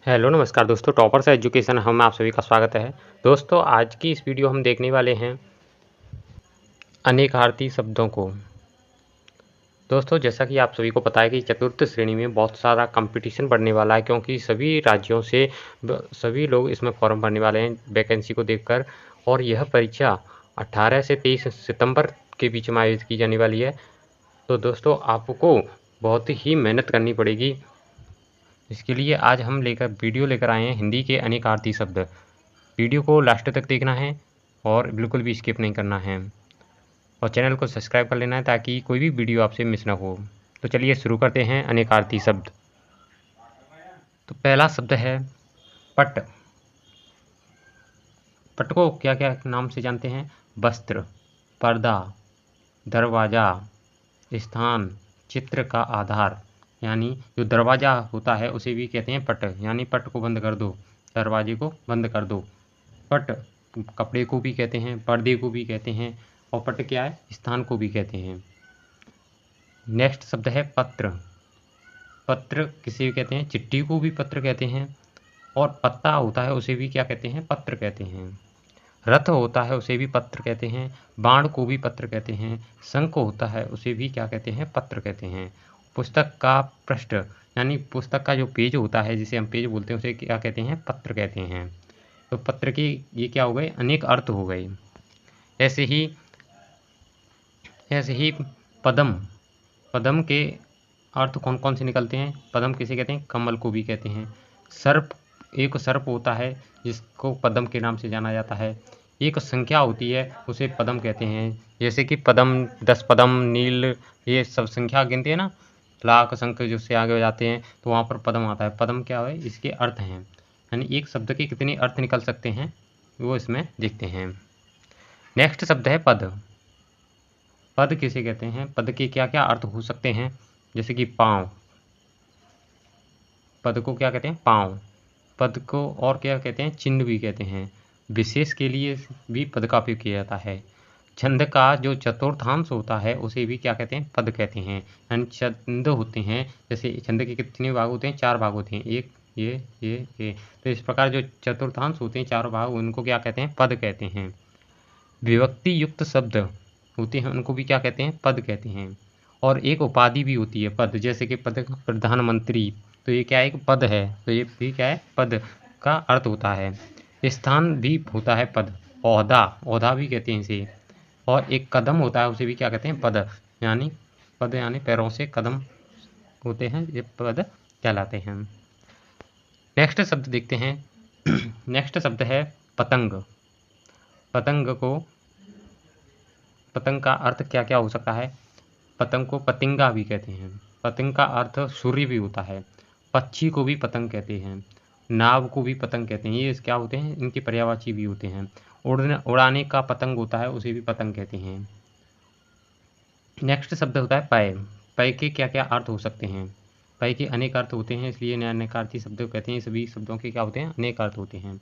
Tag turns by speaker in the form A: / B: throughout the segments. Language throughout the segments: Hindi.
A: हेलो नमस्कार दोस्तों, टॉपर्स एजुकेशन हम आप सभी का स्वागत है। दोस्तों आज की इस वीडियो हम देखने वाले हैं अनेकार्थी शब्दों को। दोस्तों जैसा कि आप सभी को पता है कि चतुर्थ श्रेणी में बहुत सारा कंपटीशन बढ़ने वाला है, क्योंकि सभी राज्यों से सभी लोग इसमें फॉर्म भरने वाले हैं वैकेंसी को देखकर। और यह परीक्षा 18 से 23 सितंबर के बीच में आयोजित की जाने वाली है। तो दोस्तों आपको बहुत ही मेहनत करनी पड़ेगी। इसके लिए आज हम वीडियो लेकर आए हैं हिंदी के अनेकार्थी शब्द। वीडियो को लास्ट तक देखना है और बिल्कुल भी स्किप नहीं करना है, और चैनल को सब्सक्राइब कर लेना है ताकि कोई भी वीडियो आपसे मिस ना हो। तो चलिए शुरू करते हैं अनेकार्थी शब्द। तो पहला शब्द है पट। पट को क्या क्या नाम से जानते हैं? वस्त्र, पर्दा, दरवाज़ा, स्थान, चित्र का आधार। यानी जो दरवाज़ा होता है उसे भी कहते हैं पट, यानी पट को बंद कर दो, दरवाजे को बंद कर दो। पट कपड़े को भी कहते हैं, पर्दे को भी कहते हैं, और पट क्या है? स्थान को भी कहते हैं। नेक्स्ट शब्द है पत्र। पत्र किसे कहते हैं? चिट्ठी को भी पत्र कहते हैं, और पत्ता होता है उसे भी क्या कहते हैं? पत्र कहते हैं। रथ होता है उसे भी पत्र कहते हैं, बाण को भी पत्र कहते हैं, शंख होता है उसे भी क्या कहते हैं? पत्र कहते हैं। पुस्तक का पृष्ठ यानी पुस्तक का जो पेज होता है, जिसे हम पेज बोलते हैं, उसे क्या कहते हैं? पत्र कहते हैं। तो पत्र के ये क्या हो गए? अनेक अर्थ हो गए। ऐसे ही पद्म। पद्म के अर्थ कौन कौन से निकलते हैं? पद्म किसे कहते हैं? कमल को भी कहते हैं। सर्प, एक सर्प होता है जिसको पद्म के नाम से जाना जाता है। एक संख्या होती है उसे पद्म कहते हैं, जैसे कि पद्म, 10 पद्म, नील, ये सब संख्या गिनते हैं ना, लाख संख्या जिससे आगे हो जाते हैं तो वहाँ पर पद्म आता है। पद्म क्या है? इसके अर्थ हैं, यानी एक शब्द के कितने अर्थ निकल सकते हैं वो इसमें देखते हैं। नेक्स्ट शब्द है पद। पद किसे कहते हैं? पद के क्या क्या अर्थ हो सकते हैं? जैसे कि पाँव, पद को क्या कहते हैं? पाँव। पद को और क्या कहते हैं? चिन्ह भी कहते हैं। विशेष के लिए भी पद का उपयोग किया जाता है। छंद का जो चतुर्थांश होता है उसे भी क्या कहते हैं? पद कहते हैं। यानी छंद होते हैं, जैसे छंद के कितने भाग होते हैं? 4 भाग होते हैं, एक ये। तो इस प्रकार जो चतुर्थांश होते हैं, 4 भाग, उनको क्या कहते हैं? पद कहते हैं। विभक्ति युक्त शब्द होते हैं उनको भी क्या कहते हैं? पद कहते हैं। और एक उपाधि भी होती है पद, जैसे कि पद प्रधानमंत्री, तो ये क्या है? एक पद है, तो ये भी क्या है? पद का अर्थ होता है। स्थान भी होता है पद। ओहदा, ओहदा भी कहते हैं इसे। और एक कदम होता है उसे भी क्या कहते हैं? पद। यानी पद यानी पैरों से कदम होते हैं, ये पद कहलाते हैं। नेक्स्ट शब्द देखते हैं। नेक्स्ट शब्द है पतंग। पतंग का अर्थ क्या क्या हो सकता है? पतंग को पतिंगा भी कहते हैं। पतंग का अर्थ सूर्य भी होता है। पक्षी को भी पतंग कहते हैं। नाव को भी पतंग कहते हैं। ये क्या होते हैं? इनके पर्यायवाची भी होते हैं। उड़ाने का पतंग होता है उसे भी पतंग कहते हैं। नेक्स्ट शब्द होता है पय। पय के क्या क्या अर्थ हो सकते हैं? पय के अनेक अर्थ होते हैं, इसलिए अनेकार्थी शब्द कहते हैं। सभी शब्दों के क्या होते हैं? अनेक अर्थ होते हैं।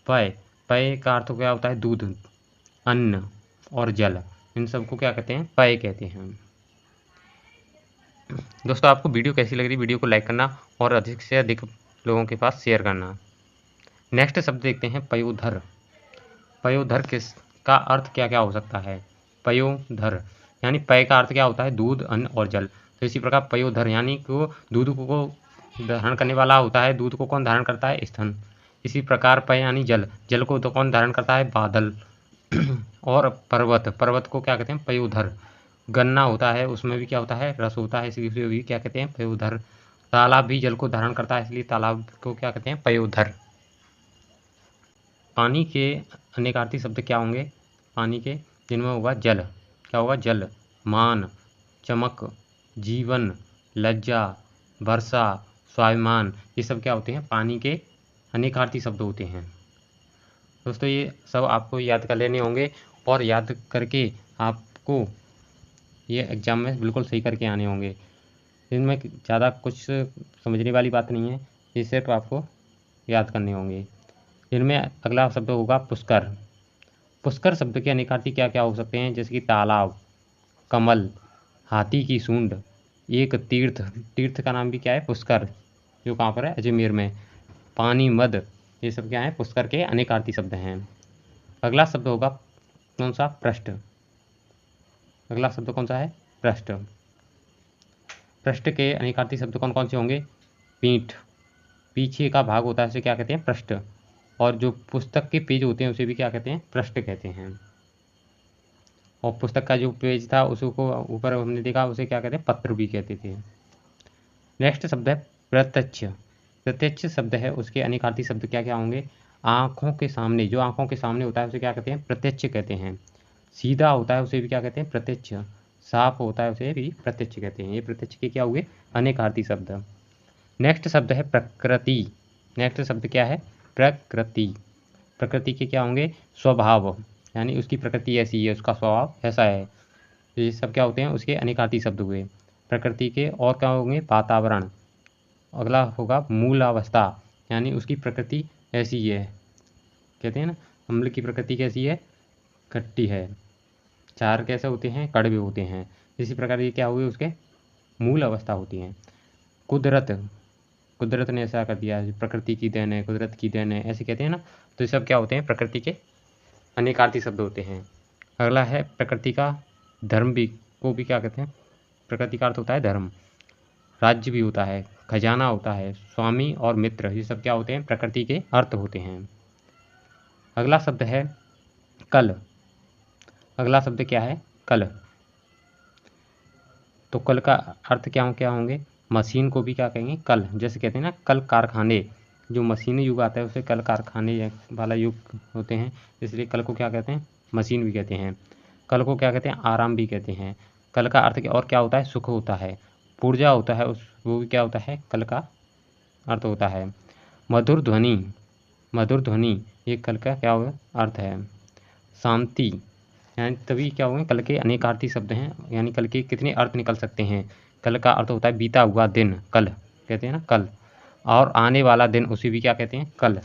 A: पय, पय का अर्थ क्या होता है? दूध, अन्न और जल, इन सबको क्या कहते हैं? पय कहते हैं। दोस्तों आपको वीडियो कैसी लग रही? वीडियो को लाइक करना और अधिक से अधिक लोगों के पास शेयर करना। नेक्स्ट शब्द देखते हैं पयोधर। पयोधर किसका अर्थ क्या क्या हो सकता है? पयोधर यानी पय का अर्थ क्या होता है? दूध, अन्न और जल। तो इसी प्रकार पयोधर यानी कि दूध को धारण करने वाला होता है। दूध को कौन धारण करता है? स्तन। इसी प्रकार पय यानी जल, जल को तो कौन धारण करता है? बादल। और पर्वत, पर्वत को क्या कहते हैं? पयोधर। गन्ना होता है, उसमें भी क्या होता है? रस होता है, इसलिए भी क्या कहते हैं? पयोधर। तालाब भी जल को धारण करता है, इसलिए तालाब को क्या कहते हैं? पयोधर। पानी के अनेकार्थी शब्द क्या होंगे? पानी के जिनमें होगा जल, क्या होगा? जल, मान, चमक, जीवन, लज्जा, वर्षा, स्वाभिमान, ये सब क्या होते हैं? पानी के अनेकार्थी शब्द होते हैं। दोस्तों ये सब आपको याद कर लेने होंगे, और याद करके आपको ये एग्ज़ाम में बिल्कुल सही करके आने होंगे। इनमें ज़्यादा कुछ समझने वाली बात नहीं है, ये सिर्फ आपको याद करने होंगे। इनमें अगला शब्द होगा पुष्कर। पुष्कर शब्द के अनेकार्थी क्या क्या हो सकते हैं? जैसे कि तालाब, कमल, हाथी की सूंड, एक तीर्थ, तीर्थ का नाम भी क्या है? पुष्कर, जो कहाँ पर है? अजमेर में। पानी, मद, ये सब क्या है? पुष्कर के अनेकार्थी शब्द हैं। अगला शब्द होगा कौन सा? पृष्ठ। अगला शब्द कौन सा है? पृष्ठ। पृष्ठ के अनेकार्थी शब्द कौन कौन से होंगे? पीठ, पीछे का भाग होता है उसे क्या कहते हैं? पृष्ठ। और जो पुस्तक के पेज होते हैं उसे भी क्या कहते हैं? पृष्ठ कहते हैं। और पुस्तक का जो पेज था उसको ऊपर हमने देखा उसे क्या कहते हैं? पत्र भी कहते थे। नेक्स्ट शब्द है प्रत्यक्ष। प्रत्यक्ष शब्द है, उसके अनेकार्थी शब्द क्या क्या होंगे? आँखों के सामने, जो आँखों के सामने होता है उसे क्या कहते हैं? प्रत्यक्ष कहते हैं। सीधा होता है उसे भी क्या कहते हैं? प्रत्यक्ष। साफ होता है उसे भी प्रत्यक्ष कहते हैं। ये प्रत्यक्ष के क्या हुए? अनेकार्थी शब्द। नेक्स्ट शब्द है प्रकृति। नेक्स्ट शब्द क्या है? प्रकृति। प्रकृति के क्या होंगे? स्वभाव, यानी उसकी प्रकृति ऐसी है, उसका स्वभाव ऐसा है। ये सब क्या होते हैं? उसके अनेकार्थी शब्द हुए प्रकृति के। और क्या होंगे? वातावरण। अगला होगा मूल अवस्था, यानी उसकी प्रकृति ऐसी है। कहते हैं ना, अम्ल की प्रकृति कैसी है? खट्टी है। चार कैसे होते हैं? कड़वे होते हैं। इसी प्रकार ये क्या हुए? उसके मूल अवस्था होती है। कुदरत, कुदरत ने ऐसा कर दिया, प्रकृति की देन है, कुदरत की देन है, ऐसे कहते हैं ना। तो ये सब क्या होते हैं? प्रकृति के अनेकार्थी शब्द होते हैं। अगला है प्रकृति का धर्म भी, को भी क्या कहते हैं? प्रकृति का अर्थ होता है धर्म। राज्य भी होता है, खजाना होता है, स्वामी और मित्र, ये सब क्या होते हैं? प्रकृति के अर्थ होते हैं। अगला शब्द है कल। अगला शब्द क्या है? कल। तो कल का अर्थ क्या क्या होंगे? मशीन को भी क्या कहेंगे? कल। जैसे कहते हैं ना कल कारखाने, जो मशीनी युग आता है उसे कल कारखाने वाला युग होते हैं, इसलिए कल को क्या कहते हैं? मशीन भी कहते हैं। कल को क्या कहते हैं? आराम भी कहते हैं। कल का अर्थ और क्या होता है? सुख होता है, ऊर्जा होता है, उस वो भी क्या होता है? कल का अर्थ होता है। मधुर ध्वनि, मधुर ध्वनि ये कल का क्या होगा? अर्थ है। शांति, यानी तभी क्या होंगे? कल के अनेकार्थी शब्द हैं, यानी कल के कितने अर्थ निकल सकते हैं? कल का अर्थ होता है बीता हुआ दिन, कल कहते हैं ना, कल। और आने वाला दिन, उसे भी क्या कहते हैं? कल।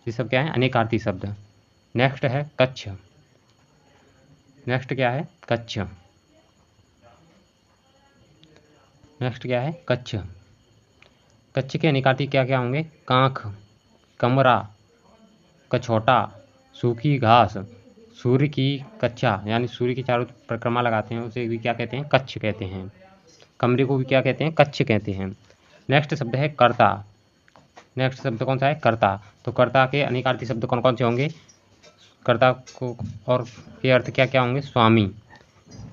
A: ये सब क्या है? अनेकार्थी शब्द। नेक्स्ट है कच्छ। नेक्स्ट क्या है? कच्छ। नेक्स्ट क्या है? कच्छ। कच्छ के अनेकार्थी क्या क्या होंगे? कांख, कमरा, कछोटा, सूखी घास, सूर्य की कच्छा, यानी सूर्य की चारों परिक्रमा लगाते हैं उसे भी क्या कहते हैं? कच्छ कहते हैं। कमरे को भी क्या कहते हैं? कच्छ कहते हैं। नेक्स्ट शब्द है कर्ता। नेक्स्ट शब्द कौन सा है? कर्ता। तो कर्ता के अनेकार्थी शब्द कौन कौन से होंगे? कर्ता को और के अर्थ क्या क्या होंगे? स्वामी।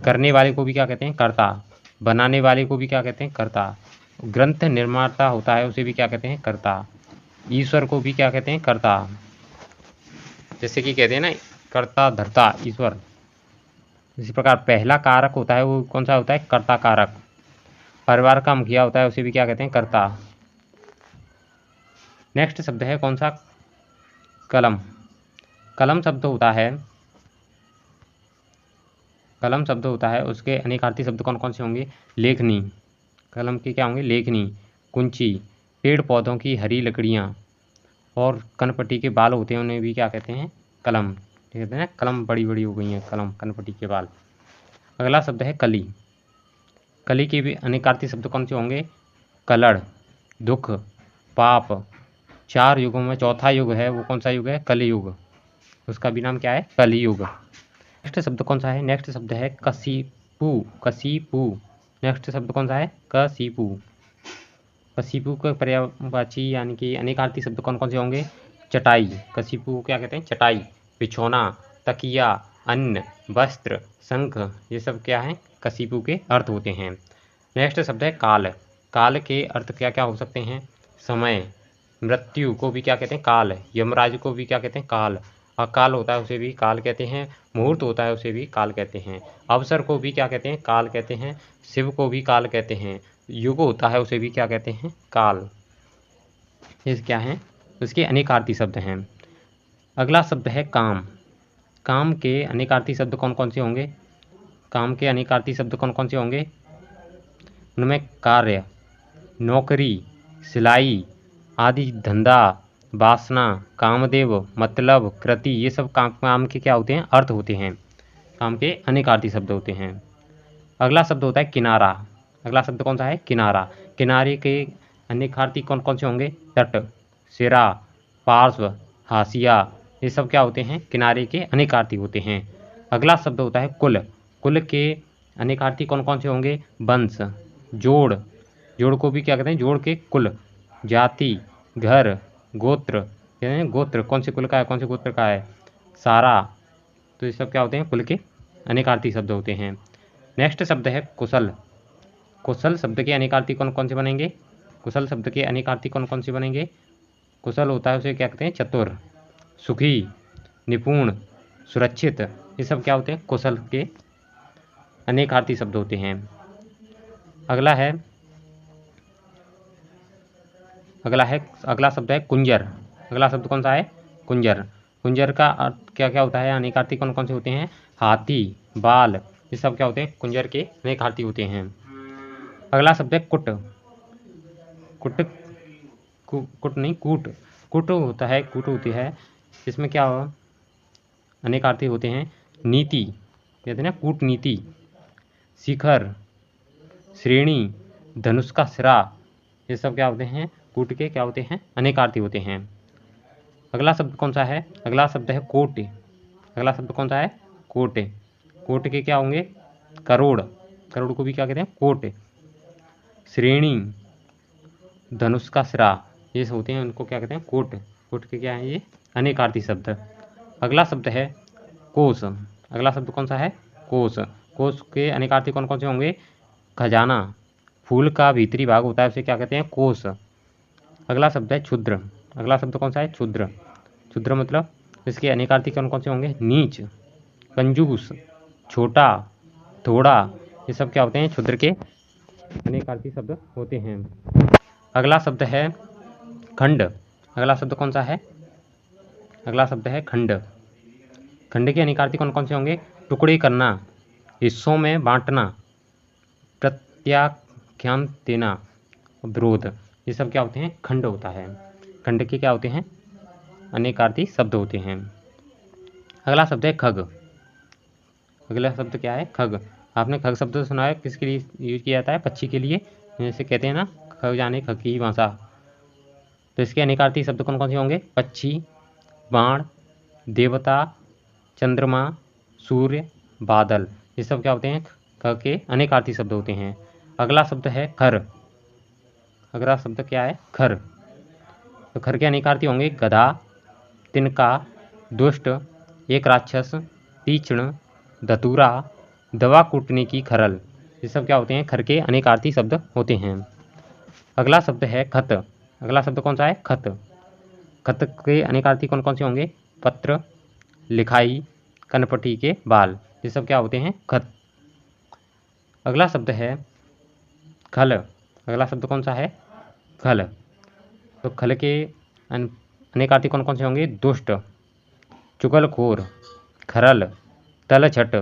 A: करने वाले को भी क्या कहते हैं? कर्ता। बनाने वाले को भी क्या कहते हैं? कर्ता। ग्रंथ निर्माता होता है उसे भी क्या कहते हैं? कर्ता। ईश्वर को भी क्या कहते हैं? कर्ता। जैसे कि कहते हैं ना कर्ता धर्ता ईश्वर, इसी प्रकार पहला कारक होता है वो कौन सा होता है? कर्ता कारक। परिवार का मुखिया होता है उसे भी क्या कहते हैं? कर्ता। नेक्स्ट शब्द है कौन सा? कलम। कलम शब्द होता है, कलम शब्द होता है उसके अनेकार्थी शब्द कौन कौन से होंगे? लेखनी। कलम के क्या होंगे? लेखनी, कुंची, पेड़ पौधों की हरी लकड़ियाँ और कनपटी के बाल होते हैं उन्हें भी क्या कहते हैं? कलम। कहते हैं ना कलम बड़ी बड़ी हो गई हैं, कलम, कनपटी के बाल। अगला शब्द है कली। कली के भी अनेकार्थी शब्द कौन से होंगे? कलड़, दुख, पाप। चार युगों में चौथा युग है वो कौन सा युग है? कलियुग। उसका भी नाम क्या है? कलियुग। नेक्स्ट शब्द कौन सा है? नेक्स्ट शब्द है कसीपू। कसीपू। नेक्स्ट शब्द कौन सा है? कसीपू। कसीपू के पर्यायवाची यानी कि अनेकार्थी शब्द कौन कौन से होंगे? चटाई। कसीपू को क्या कहते हैं? चटाई, बिछौना, तकिया, अन्न, वस्त्र, शंख, ये सब क्या है? कसीपू के अर्थ होते हैं। नेक्स्ट शब्द है काल। काल के अर्थ क्या क्या हो सकते हैं? समय, मृत्यु को भी क्या कहते हैं? काल। यमराज को भी क्या कहते हैं? काल। अकाल होता है उसे भी काल कहते हैं। मुहूर्त होता है उसे भी काल कहते हैं। अवसर को भी क्या कहते हैं? काल कहते हैं। शिव को भी काल कहते हैं। युग होता है उसे भी क्या कहते हैं? काल। ये क्या है? उसके अनेकार्थी शब्द हैं। अगला शब्द है काम। काम के अनेकार्थी शब्द कौन कौन से होंगे? काम के अनेकार्थी शब्द कौन कौन से होंगे? उनमें कार्य, नौकरी, सिलाई आदि, धंधा, वासना, कामदेव, मतलब, कृति, ये सब काम के क्या होते हैं? अर्थ होते हैं। काम के अनेकार्थी शब्द होते हैं। अगला शब्द होता है किनारा। अगला शब्द कौन सा है? किनारा। किनारे के अनेकार्थी कौन कौन से होंगे? तट, सिरा, पार्श्व, हाशिया, ये सब क्या होते हैं? किनारे के अनेकार्थी होते हैं। अगला शब्द होता है कुल। कुल के अनेकार्थी कौन कौन से होंगे? वंश, जोड़, जोड़ को भी क्या कहते हैं? जोड़ के कुल, जाति, घर, गोत्र, गोत्र कौन से कुल का है, कौन से गोत्र का है? सारा। तो ये सब क्या होते हैं? कुल के अनेकार्थी शब्द होते हैं। नेक्स्ट शब्द है कुशल। कुशल शब्द के अनेकार्थी कौन कौन से बनेंगे? कुशल शब्द के अनेकार्थी कौन कौन से बनेंगे? कुशल होता है उसे क्या कहते हैं? चतुर, सुखी, निपुण, सुरक्षित, ये सब क्या होते हैं? कुशल के अनेकार्थी शब्द होते हैं। अगला शब्द है कुंजर। अगला शब्द कौन सा है? कुंजर। कुंजर का अर्थ क्या क्या होता है? अनेकार्थी कौन कौन से होते हैं? हाथी, बाल, ये सब क्या होते हैं? कुंजर के अनेकार्थी होते हैं। अगला शब्द है कुट। कुट नहीं, कूट। कुट होता है, कूट होती है, इसमें क्या अनेकार्थी होते हैं? नीति, कहते हैं ना कूटनीति, शिखर, श्रेणी, धनुष का सिरा, ये सब क्या होते हैं? कूट के क्या होते हैं? अनेकार्थी होते हैं। अगला शब्द कौन सा है? अगला शब्द है कोटि। अगला शब्द कौन सा है? कोटि। कोट के क्या होंगे? करोड़। करोड़ को भी क्या कहते हैं? कोट। श्रेणी, धनुष का सिरा, ये होते हैं, उनको क्या कहते हैं? कोट। कोट के क्या है? ये अनेकार्थी शब्द। अगला शब्द है कोश। अगला शब्द कौन सा है? कोश। कोश के अनेकार्थी कौन कौन से होंगे? खजाना, फूल का भीतरी भाग होता है, उसे क्या कहते हैं? कोश। अगला शब्द है क्षुद्र। अगला शब्द कौन सा है? क्षुद्र। क्षुद्र मतलब इसके अनेकार्थी कौन कौन से होंगे? नीच, कंजूस, छोटा, थोड़ा, ये सब क्या होते हैं? क्षुद्र के अनेकार्थी शब्द होते हैं। अगला शब्द है खंड। अगला शब्द कौन सा है? अगला शब्द है खंड। खंड के अनेकार्थी कौन कौन से होंगे? टुकड़े करना, हिस्सों में बांटना, प्रत्याख्यान देना, विरोध, ये सब क्या होते हैं? खंड होता है। खंड के क्या होते हैं? अनेकार्थी शब्द होते हैं। अगला शब्द है खग। अगला शब्द क्या है? खग। आपने खग शब्द सुना है, किसके लिए यूज किया जाता है? पक्षी के लिए, जैसे कहते हैं ना खग जाने खग की भाषा। तो इसके अनेकार्थी शब्द कौन कौन से होंगे? पक्षी, बाण, देवता, चंद्रमा, सूर्य, बादल, ये सब क्या होते हैं? खग के अनेकार्थी शब्द होते हैं। अगला शब्द है खर। अगला शब्द क्या है? खर। तो खर के अनेकार्थी होंगे गधा, तिनका, दुष्ट, एक राक्षस, तीक्ष्ण, धतूरा, दवा कूटने की खरल, ये सब क्या होते हैं? खर के अनेकार्थी शब्द होते हैं। अगला शब्द है खत। अगला शब्द कौन सा है? खत। खत के अनेकार्थी कौन कौन से होंगे? पत्र, लिखाई, कनपटी के बाल, ये सब क्या होते हैं? खत। अगला शब्द है खल। अगला शब्द कौन सा है? खल। तो खल के अनेकार्थी कौन कौन से होंगे? दुष्ट, चुगलखोर, खरल, तलछट,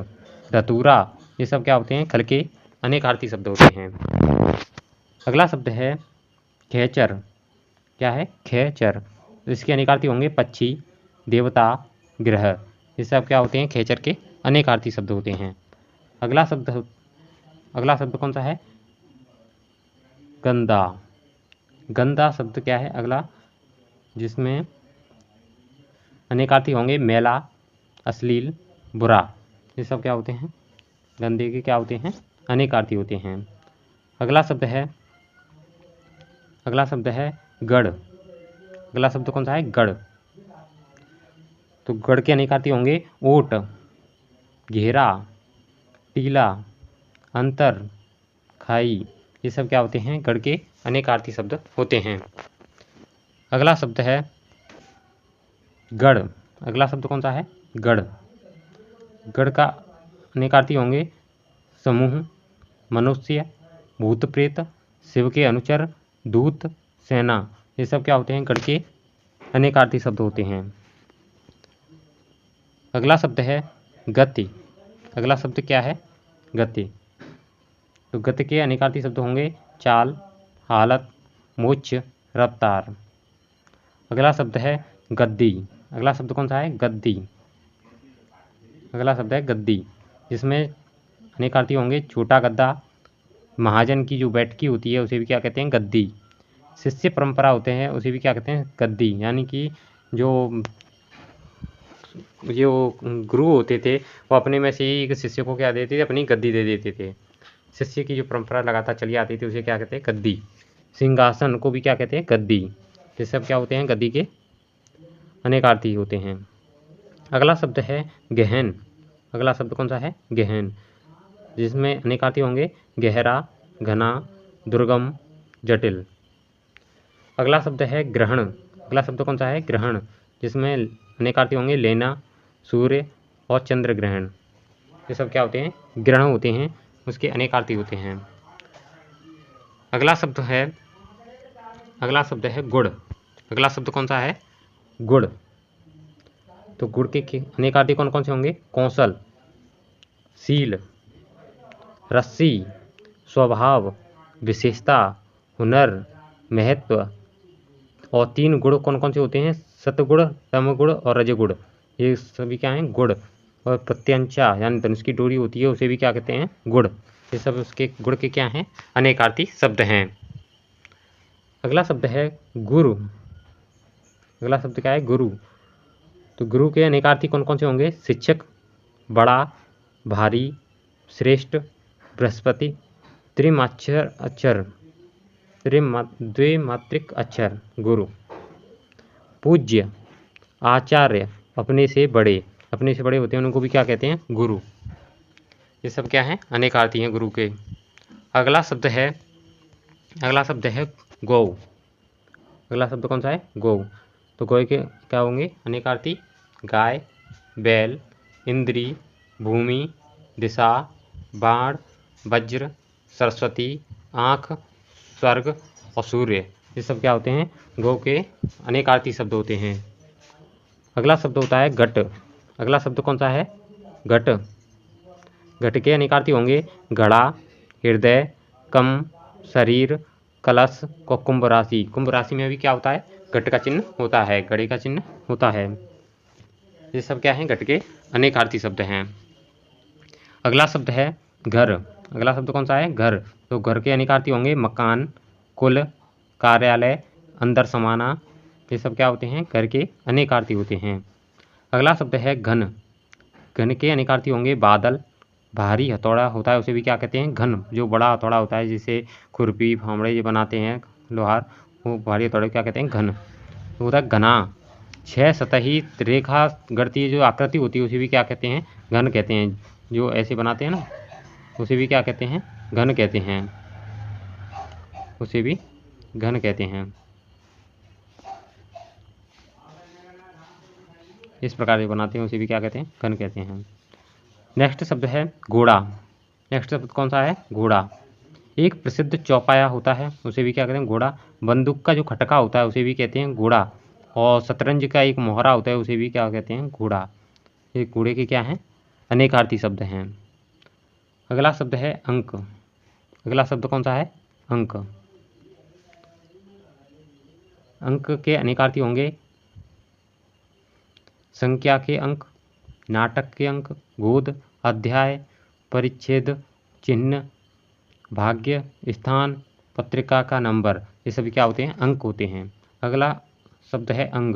A: धतूरा, ये सब क्या होते हैं? खल के अनेकार्थी शब्द होते हैं। अगला शब्द है खेचर। क्या है? खेचर। इसके अनेकार्थी होंगे पक्षी, देवता, ग्रह, ये सब क्या होते हैं? खेचर के अनेकार्थी शब्द होते हैं। अगला शब्द कौन सा है? गंदा। गंदा शब्द क्या है? अगला, जिसमें अनेकार्थी होंगे मैला, अश्लील, बुरा, ये सब क्या होते हैं? गंदे के क्या होते हैं? अनेकार्थी होते हैं। अगला शब्द है गढ़। अगला शब्द कौन सा है? गढ़। तो गढ़ के अनेकार्थी होंगे ओट, घेरा, टीला, अंतर, खाई, ये सब क्या होते हैं? गढ़ के अनेकार्थी शब्द होते हैं। अगला शब्द है गढ़। अगला शब्द कौन सा है? गढ़। गढ़ का अनेकार्थी होंगे समूह, मनुष्य, भूत प्रेत, शिव के अनुचर, दूत, सेना, ये सब क्या होते हैं? गढ़ के अनेकार्थी शब्द होते हैं। अगला शब्द है गति। अगला शब्द क्या है? गति। तो गति के अनेकार्थी शब्द होंगे चाल, हालत, मोक्ष, रफ्तार। अगला शब्द है गद्दी। अगला शब्द कौन सा है? गद्दी। अगला शब्द है गद्दी, जिसमें अनेकार्थी होंगे छोटा गद्दा, महाजन की जो बैठकी होती है उसे भी क्या कहते हैं? गद्दी। शिष्य परंपरा होते हैं उसे भी क्या कहते हैं गद्दी, यानी कि जो गुरु होते थे वो अपने में से ही एक शिष्य को क्या देते थे, अपनी गद्दी दे देते थे। शिष्य की जो परंपरा लगातार चली आती थी उसे क्या कहते हैं गद्दी। सिंहासन को भी क्या कहते हैं गद्दी। ये सब क्या होते हैं गद्दी के अनेकार्थी होते हैं। अगला शब्द है गहन। अगला शब्द कौन सा है गहन, जिसमें अनेकार्थी होंगे गहरा, घना, दुर्गम, जटिल। अगला शब्द है ग्रहण। अगला शब्द कौन सा है ग्रहण, जिसमें अनेकार्थी होंगे लेना, सूर्य और चंद्र ग्रहण। ये सब क्या होते हैं ग्रहण होते हैं, उसके अनेकार्थी होते हैं। अगला शब्द है गुड़। अगला शब्द कौन सा है गुड़। तो गुड़ के अनेकार्थी कौन कौन से होंगे कौशल, शील, रस्सी, स्वभाव, विशेषता, हुनर, महत्व। और 3 गुण कौन कौन से होते हैं सतगुण, तमगुण और रजगुण। ये सभी क्या हैं गुण। और प्रत्यंचा यानी धनुष की डोरी होती है उसे भी क्या कहते हैं गुण। ये सब उसके गुण के क्या हैं अनेकार्थी शब्द हैं। अगला शब्द है गुरु। अगला शब्द क्या है गुरु। तो गुरु के अनेकार्थी कौन कौन से होंगे शिक्षक, बड़ा, भारी, श्रेष्ठ, बृहस्पति, द्विमात्रिक अक्षर गुरु। पूज्य, आचार्य, अपने से बड़े होते हैं उनको भी क्या कहते हैं गुरु। ये सब क्या हैं अनेकार्थी हैं गुरु के। अगला शब्द है गौ। अगला शब्द कौन सा है गौ। तो गौ के क्या होंगे अनेकार्थी गाय, बैल, इंद्री, भूमि, दिशा, बाण, वज्र, सरस्वती, आँख, स्वर्ग और सूर्य। ये सब क्या होते हैं गौ के अनेकार्थी शब्द होते हैं। अगला शब्द होता है घट। अगला शब्द कौन सा है घट। घट के अनेकार्थी होंगे घड़ा, हृदय, कम, शरीर, कलश और कुंभ राशि। कुंभ राशि में भी क्या होता है घट का चिन्ह होता है, घड़े का चिन्ह होता है। ये सब क्या है घट के अनेकार्थी शब्द हैं। अगला शब्द है घर। अगला शब्द कौन सा है घर। तो घर के अनेकार्थी होंगे मकान, कुल, कार्यालय, अंदर समाना। ये सब क्या होते हैं घर के अनेकार्थी होते हैं। अगला शब्द है घन। घन के अनेकार्थी होंगे बादल, भारी हथौड़ा होता है उसे भी क्या कहते हैं घन। जो बड़ा हथौड़ा होता है जिसे खुरपी फावड़े ये बनाते हैं लोहार, वो भारी हथौड़े क्या कहते हैं घन। तो होता है घना। 6 सतही रेखा गढ़ती है जो आकृति होती है उसे भी क्या कहते हैं घन कहते हैं। जो ऐसे बनाते हैं ना उसे भी क्या कहते हैं घन कहते हैं, उसे भी घन कहते हैं। इस प्रकार से बनाते हैं उसे भी क्या कहते हैं घन कहते हैं। नेक्स्ट शब्द है घोड़ा। नेक्स्ट शब्द कौन सा है घोड़ा। एक प्रसिद्ध चौपाया होता है उसे भी क्या कहते हैं घोड़ा। बंदूक का जो खटका होता है उसे भी कहते हैं घोड़ा। और शतरंज का एक मोहरा होता है उसे भी क्या कहते हैं घोड़ा। ये घोड़े के क्या हैं अनेकार्थी शब्द हैं। अगला शब्द है अंक। अगला शब्द कौन सा है अंक। अंक के अनेकार्थी होंगे संख्या के अंक, नाटक के अंक, गोद, अध्याय, परिच्छेद, चिन्ह, भाग्य, स्थान, पत्रिका का नंबर। ये सभी क्या होते हैं अंक होते हैं। अगला शब्द है अंग।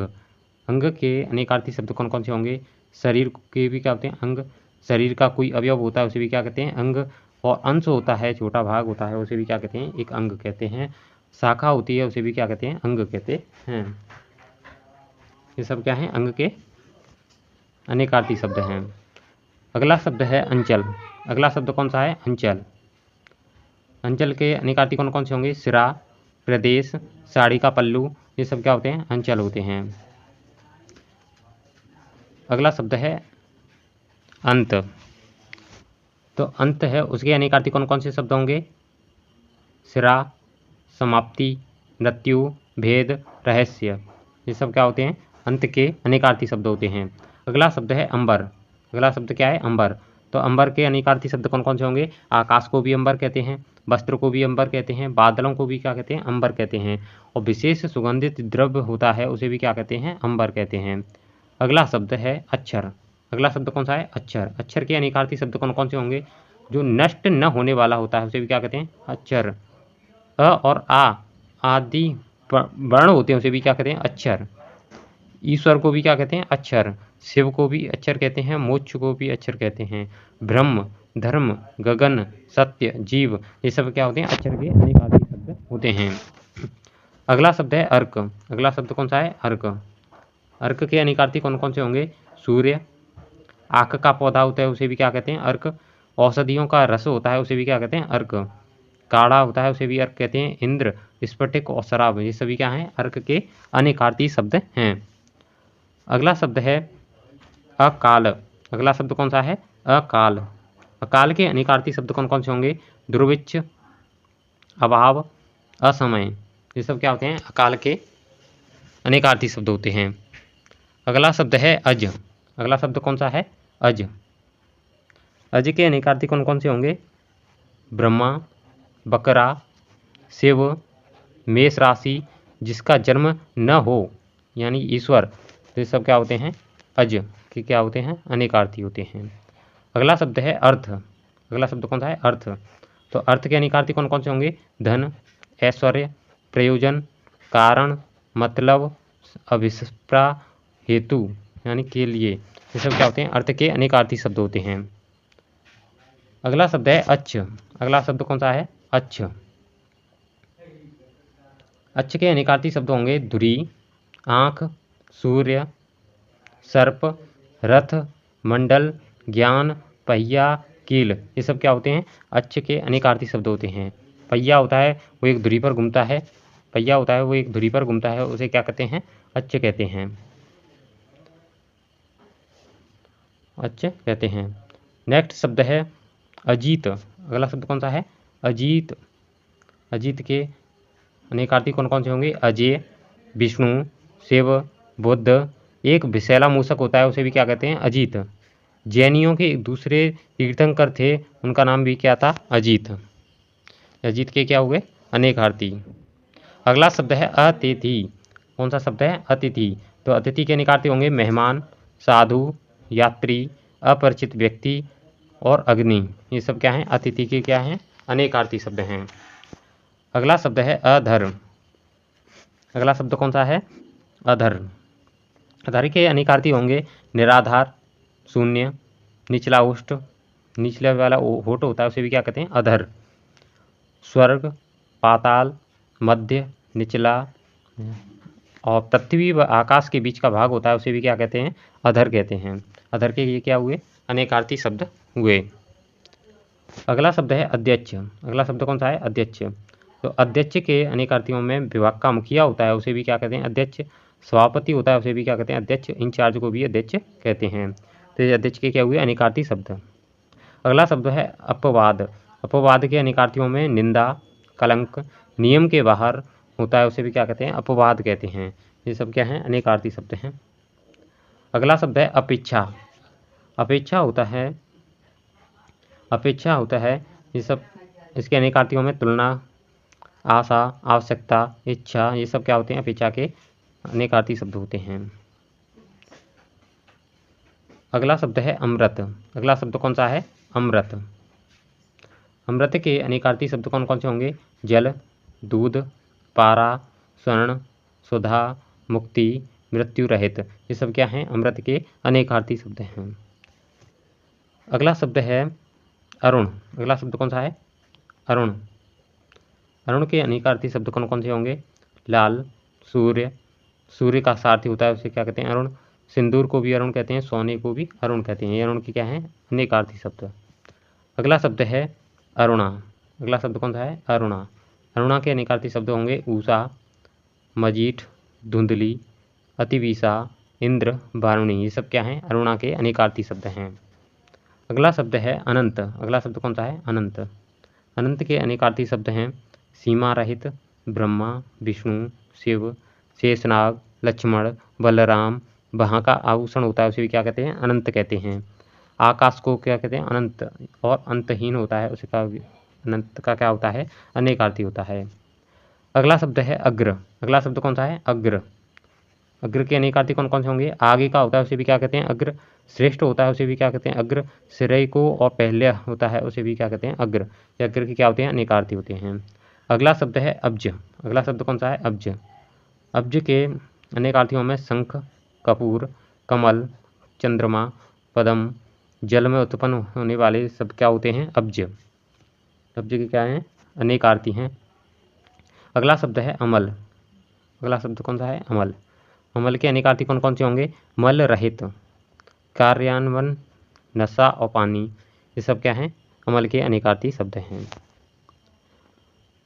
A: अंग के अनेकार्थी शब्द कौन कौन से होंगे शरीर के भी क्या होते हैं अंग। शरीर का कोई अवयव होता है उसे भी क्या कहते हैं अंग। और अंश होता है छोटा भाग होता है उसे भी क्या कहते हैं एक अंग कहते हैं। शाखा होती है उसे भी क्या कहते हैं अंग कहते हैं। ये सब क्या हैं अंग के अनेकार्थी शब्द हैं। अगला शब्द है अंचल। अगला शब्द कौन सा है अंचल। अंचल के अनेकार्थी कौन कौन से होंगे सिरा, प्रदेश, साड़ी का पल्लू। ये सब क्या होते हैं अंचल होते हैं। अगला शब्द है अंत। तो अंत है उसके अनेकार्थी कौन कौन से शब्द होंगे सिरा, समाप्ति, मृत्यु, भेद, रहस्य। ये सब क्या होते हैं अंत के अनेकार्थी शब्द होते हैं। अगला शब्द है अंबर। अगला शब्द क्या है अंबर। तो अंबर के अनेकार्थी शब्द कौन कौन से होंगे आकाश को भी अंबर कहते हैं, वस्त्र को भी अंबर कहते हैं, बादलों को भी क्या कहते हैं अंबर कहते हैं। और विशेष सुगंधित द्रव्य होता है उसे भी क्या कहते हैं अंबर कहते हैं। अगला शब्द है अक्षर। अगला शब्द कौन सा है अक्षर। अक्षर के अनेकार्थी शब्द कौन कौन से होंगे जो नष्ट न होने वाला होता है उसे भी क्या कहते हैं अक्षर। अ और आ आदि वर्ण होते हैं उसे भी क्या कहते हैं? अक्षर। ईश्वर को भी क्या कहते हैं? अक्षर। शिव को भी अक्षर कहते हैं, मोक्ष को भी अक्षर कहते हैं। ब्रह्म, धर्म, गगन, सत्य, जीव, ये सब क्या होते हैं? अक्षर के अनेकार्थी शब्द होते हैं। अगला शब्द है अर्क। अगला शब्द कौन सा है? अर्क। अर्क के अनेकार्थी कौन कौन से होंगे? सूर्य, आक का पौधा होता है उसे भी क्या कहते हैं? अर्क। औषधियों का रस होता है उसे भी क्या कहते हैं? अर्क। काढ़ा होता है उसे भी अर्क कहते हैं। इंद्र, स्फटिक और शराब, ये सभी क्या हैं? अर्क के अनेकार्थी शब्द हैं। अगला शब्द है अकाल। अगला शब्द कौन सा है? अकाल। अकाल के अनेकार्थी शब्द कौन कौन से होंगे? दुर्भिक्ष, अभाव, असमय, ये सब क्या होते हैं? अकाल के अनेकार्थी शब्द होते हैं। अगला शब्द है अज। अगला शब्द कौन सा है? अज। अज के अनेकार्थी कौन कौन से होंगे? ब्रह्मा, बकरा, शिव, मेष राशि, जिसका जन्म न हो, यानी ईश्वर, तो ये सब क्या होते हैं? अज के क्या होते हैं? अनेकार्थी होते हैं। अगला शब्द है अर्थ। अगला शब्द कौन सा है? अर्थ। तो अर्थ के अनेकार्थी कौन कौन से होंगे? धन, ऐश्वर्य, प्रयोजन, कारण, मतलब, अभिप्रा, हेतु, यानी के लिए, ये सब क्या होते हैं? अर्थ के अनेकार्थी शब्द होते हैं। अगला शब्द है अच्छ। अगला शब्द कौन सा है? अच्छ। अच्छ के अनेकार्थी शब्द होंगे धुरी, आँख, सूर्य, सर्प, रथ, मंडल, ज्ञान, पहिया, कील, ये सब क्या होते हैं? अच्छ के अनेकार्थी शब्द होते हैं। पहिया होता है वो एक धुरी पर घूमता है, पहिया होता है वो एक धुरी पर घूमता है, उसे क्या कहते हैं? अच्छ कहते हैं। अच्छ कहते हैं। नेक्स्ट शब्द है अजीत। अगला शब्द कौन सा है? अजीत। अजीत के अनेकार्थी कौन कौन से होंगे? अजय, विष्णु, शिव, बुद्ध, एक विषैला मूषक होता है उसे भी क्या कहते हैं? अजीत। जैनियों के एक दूसरे तीर्थंकर थे, उनका नाम भी क्या था? अजीत। अजीत के क्या हुए? अनेकार्थी। अगला शब्द है अतिथि। कौन सा शब्द है? अतिथि। तो अतिथि के अनेकार्थी होंगे मेहमान, साधु, यात्री, अपरिचित व्यक्ति और अग्नि, ये सब क्या हैं? अतिथि के क्या हैं? अनेकार्थी शब्द हैं। अगला शब्द है अधर। अगला शब्द कौन सा है? अधर। अधर के अनेकार्थी होंगे निराधार, शून्य, निचला ओष्ठ, निचले वाला होठ होता है उसे भी क्या कहते हैं? अधर। स्वर्ग, पाताल, मध्य, निचला, और पृथ्वी व आकाश के बीच का भाग होता है उसे भी क्या कहते हैं? अधर कहते हैं। अधर के ये क्या हुए? अनेकार्थी शब्द हुए। अगला शब्द है अध्यक्ष। अगला शब्द कौन सा है? अध्यक्ष। तो अध्यक्ष के अनेकार्थियों में विभाग का मुखिया होता है उसे भी क्या कहते हैं? अध्यक्ष। सभापति होता है उसे भी क्या कहते हैं? अध्यक्ष। इंचार्ज को भी अध्यक्ष कहते हैं। तो ये अध्यक्ष के क्या हुए? अनेकार्थी शब्द। अगला शब्द है अपवाद। अपवाद के अनेकार्थियों में निंदा, कलंक, नियम के बाहर होता है उसे भी क्या कहते हैं? अपवाद कहते हैं। ये सब क्या हैं? अनेकार्थी शब्द हैं। अगला शब्द है अपेक्षा। अपेक्षा होता है, अपेक्षा होता है, ये सब इसके अनेकार्थियों में तुलना, आशा, आवश्यकता, इच्छा, ये सब क्या होते हैं? अपेक्षा के अनेकार्थी शब्द होते हैं। अगला शब्द है अमृत। अगला शब्द कौन सा है? अमृत। अमृत के अनेकार्थी शब्द कौन कौन से होंगे? जल, दूध, पारा, स्वर्ण, सुधा, मुक्ति, मृत्यु रहित, ये सब क्या हैं? अमृत के अनेकार्थी शब्द हैं। अगला शब्द है अरुण। अगला शब्द कौन सा है? अरुण। अरुण के अनेकार्थी शब्द कौन कौन से होंगे? लाल, सूर्य, सूर्य का सारथी होता है उसे क्या कहते हैं? अरुण। सिंदूर को भी अरुण कहते हैं, सोने को भी अरुण कहते हैं। ये अरुण के क्या हैं? अनेकार्थी शब्द। अगला शब्द है अरुणा। अगला शब्द कौन सा है? अरुणा। अरुणा के अनेकार्थी शब्द होंगे ऊषा, मजीठ, धुंधली, अतिविषा, इंद्र, वारुणी, ये सब क्या हैं? अरुणा के अनेकार्थी शब्द हैं। अगला शब्द है अनंत। अगला शब्द कौन सा है? अनंत। अनंत के अनेकार्थी शब्द हैं सीमा रहित, ब्रह्मा, विष्णु, शिव, शेषनाग, लक्ष्मण, बलराम, वहाँ का आभूषण होता है उसे भी क्या कहते हैं? अनंत कहते हैं। आकाश को क्या कहते हैं? अनंत। और अंतहीन होता है उसे का अनंत का क्या होता है? अनेकार्थी होता है। अगला शब्द है अग्र। अगला शब्द कौन सा है? अग्र। अग्र के अनेकार्थी कौन कौन से होंगे? आगे का होता है उसे भी क्या कहते हैं? अग्र। श्रेष्ठ होता है उसे भी क्या कहते हैं? अग्र। श्रेय को और पहले होता है उसे भी क्या कहते हैं? अग्र। ये अग्र के क्या होते हैं? अनेकार्थी होते हैं। अगला शब्द है अब्ज। अगला शब्द कौन सा है? अब्ज। अब्ज के अनेकार्थियों में शंख, कपूर, कमल, चंद्रमा, पद्म, जल में उत्पन्न होने वाले सब क्या होते हैं? अब्ज। अब्ज के क्या हैं? अनेकार्थी हैं। अगला शब्द है अमल। अगला शब्द कौन सा है? अमल। अमल के अनेकार्थी कौन कौन से होंगे? मल रहित, कार्यान्वयन, नशा और पानी, ये सब क्या हैं? अमल के अनेकार्थी शब्द हैं।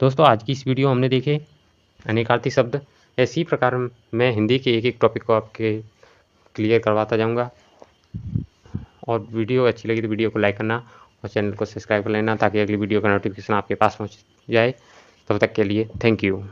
A: दोस्तों, आज की इस वीडियो हमने देखे अनेकार्थी शब्द। इसी प्रकार मैं हिंदी के एक एक टॉपिक को आपके क्लियर करवाता जाऊंगा। और वीडियो अच्छी लगी तो वीडियो को लाइक करना और चैनल को सब्सक्राइब कर लेना, ताकि अगली वीडियो का नोटिफिकेशन आपके पास पहुंच जाए। तब तक के लिए थैंक यू।